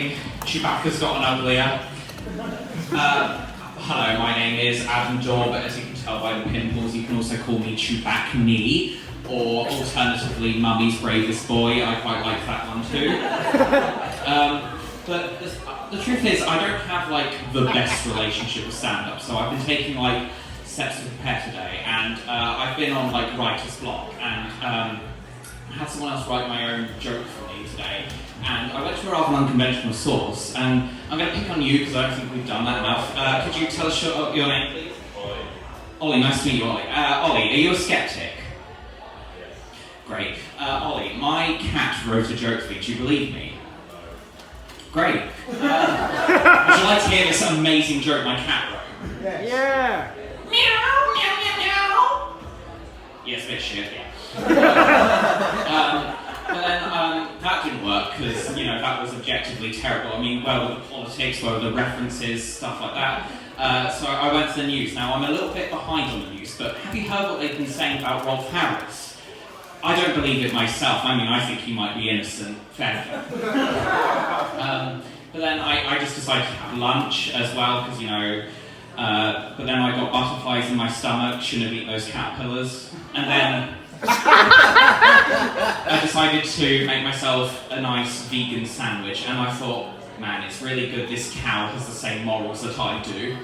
thinking, Chewbacca's gotten uglier. Hello, my name is Adam Dorr, but as you can tell by the pimples, you can also call me Chewbacca-knee, or alternatively, Mummy's bravest boy. I quite like that one too. But the truth is, I don't have like the best relationship with stand-up, so I've been taking like steps to prepare today, and I've been on like writer's block, and I had someone else write my own joke for me today, and I went to a rather unconventional source, and I'm going to pick on you because I don't think we've done that enough. Could you tell us your name, please? Ollie. Ollie, nice to meet you, Ollie. Ollie, are you a skeptic? Yes. Great. Ollie, my cat wrote a joke for you. Do you believe me? Great. Would you like to hear this amazing joke my cat wrote? Yes. Yeah. Meow, meow, meow, meow. Yeah, it's a bit shit, yeah. But then that didn't work because, you know, that was objectively terrible. I mean, where were the politics, where were the references, stuff like that. So I went to the news. Now, I'm a little bit behind on the news, but have you heard what they've been saying about Rolf Harris? I don't believe it myself. I mean, I think he might be innocent. Fair. But then I just decided to have lunch as well, because, you know, but then I got butterflies in my stomach, shouldn't have eaten those caterpillars. And then I decided to make myself a nice vegan sandwich, and I thought, man, it's really good this cow has the same morals that I do.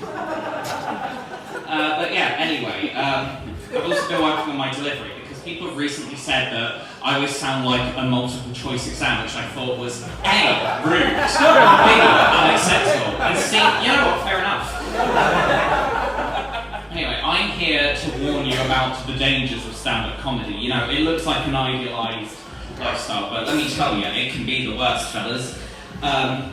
But yeah, anyway, I've also been working on my delivery, because people have recently said that I always sound like a multiple choice exam, which I thought was A, rude, B, unacceptable, and C, you know what, fair enough. Anyway, I'm here to warn you about the dangers of stand-up comedy. You know, it looks like an idealised lifestyle, but let me tell you, it can be the worst, fellas. So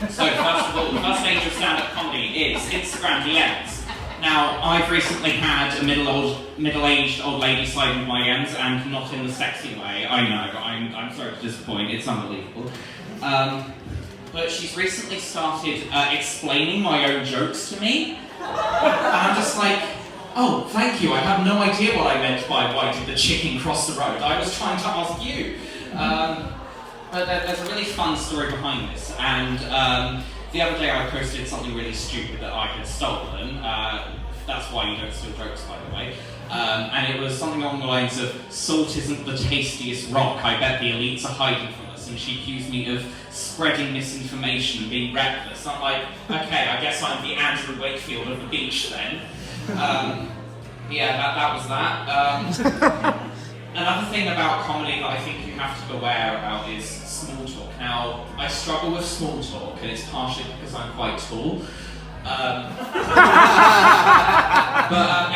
first of all, the first danger of stand-up comedy is Instagram DMs. Now, I've recently had a middle-aged old lady slide into my DMs, and not in the sexy way. I know, I'm sorry to disappoint, it's unbelievable. But she's recently started explaining my own jokes to me. And I'm just like, oh, thank you, I have no idea what I meant by why did the chicken cross the road. I was trying to ask you. But there's a really fun story behind this, and the other day I posted something really stupid that I had stolen. That's why you don't steal jokes, by the way. And it was something along the lines of, salt isn't the tastiest rock, I bet the elites are hiding from us. And she accused me of spreading misinformation and being reckless. I'm like, okay, I guess I'm the Andrew Wakefield of the beach then. Yeah, that was that. Another thing about comedy that I think you have to be aware about is small talk. Now, I struggle with small talk, and it's partially because I'm quite tall. But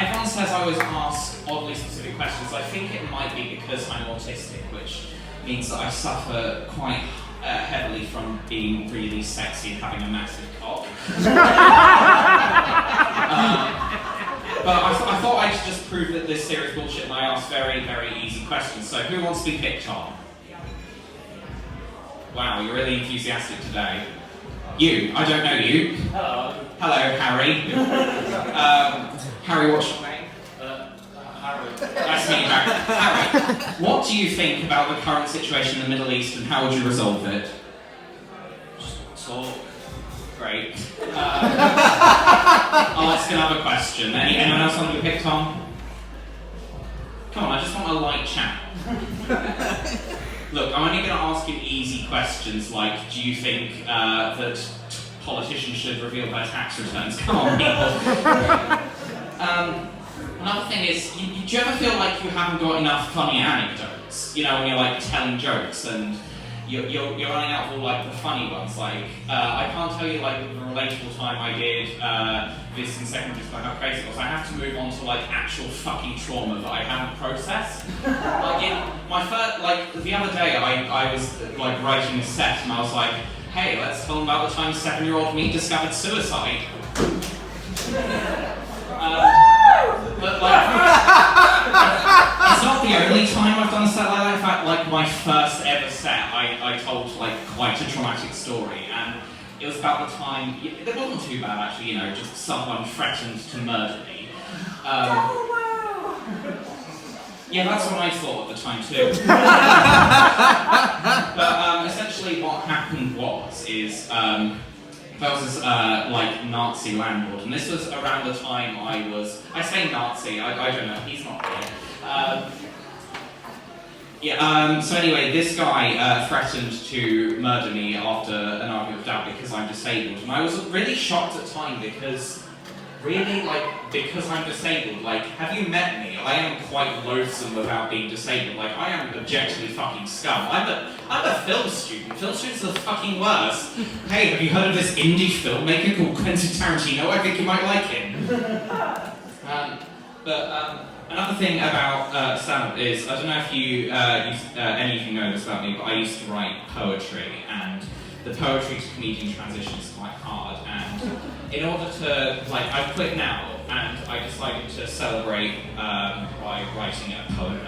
everyone says I always ask oddly specific questions. I think it might be because I'm autistic, which means that I suffer quite heavily from being really sexy and having a massive cock. But I thought I'd just prove that this series is bullshit, and I asked very, very easy questions. So who wants to be picked on? Wow, you're really enthusiastic today. You, I don't know you. Hello. Hello, Harry. Harry, what's your name? Harry. Nice to meet you, Harry. Harry, what do you think about the current situation in the Middle East, and how would you resolve it? Just talk. Great. I'll ask another question. Anyone else want to be picked on? Come on, I just want a light chat. Look, I'm only going to ask you easy questions like, do you think that politicians should reveal their tax returns? Come on, people. Another thing is, do you ever feel like you haven't got enough funny anecdotes? You know, when you're like telling jokes and you're running out of all like the funny ones. Like, I can't tell you like the relatable time I did this in secondary school, how crazy it was. I have to move on to like actual fucking trauma that I haven't processed. Like in my first, like the other day I was like writing a set and I was like, hey, let's tell them about the time 7-year-old me discovered suicide. But like, it's not the only time I've done a set like that. In fact, like my first ever set, I told like quite a traumatic story, and it was about the time. It wasn't too bad actually, you know, just someone threatened to murder me. Yeah, that's what I thought at the time too. But essentially what happened is there was this like Nazi landlord, and this was around the time I say Nazi, I don't know, he's not here. So anyway, this guy threatened to murder me after an argument with Dad because I'm disabled, and I was really shocked at the time because I'm disabled, like, have you met me? I am quite loathsome without being disabled, like, I am objectively fucking scum. I'm a film student. Film students are the fucking worst. Hey, have you heard of this indie filmmaker called Quentin Tarantino? I think you might like him. Another thing about stand-up is, I don't know if any of you know this about me, but I used to write poetry, and the poetry to comedian transition is quite hard, and in order to, like, I've quit now, and I decided to celebrate by writing a poem.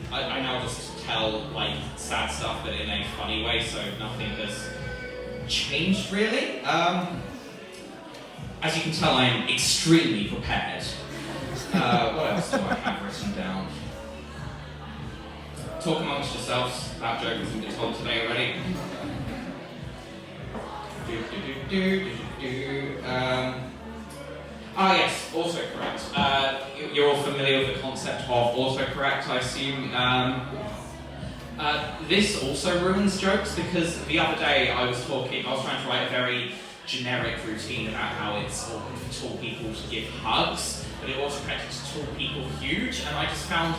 I now just tell, like, sad stuff, but in a funny way, so nothing has changed, really. As you can tell, I am extremely prepared. What else do I have written down? Talk amongst yourselves. That joke has been told today already. Yes, autocorrect. You're all familiar with the concept of autocorrect, I assume. This also ruins jokes because the other day I was trying to write a very generic routine about how it's awkward for tall people to give hugs, but it autocorrected to tall people huge, and I just found,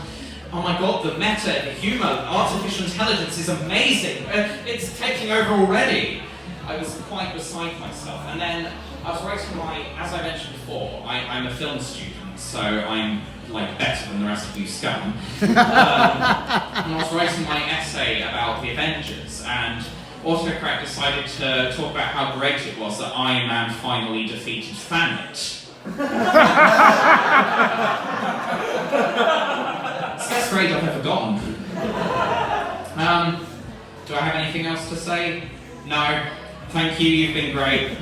oh my god, the meta, the humour, artificial intelligence is amazing. It's taking over already. I was quite beside myself. And then I was writing as I mentioned before, I'm a film student, so I'm like better than the rest of you scum. And I was writing my essay about the Avengers, and autocorrect decided to talk about how great it was that Iron Man finally defeated Thanos. It's the best grade I've ever gotten. Do I have anything else to say? No. Thank you, you've been great.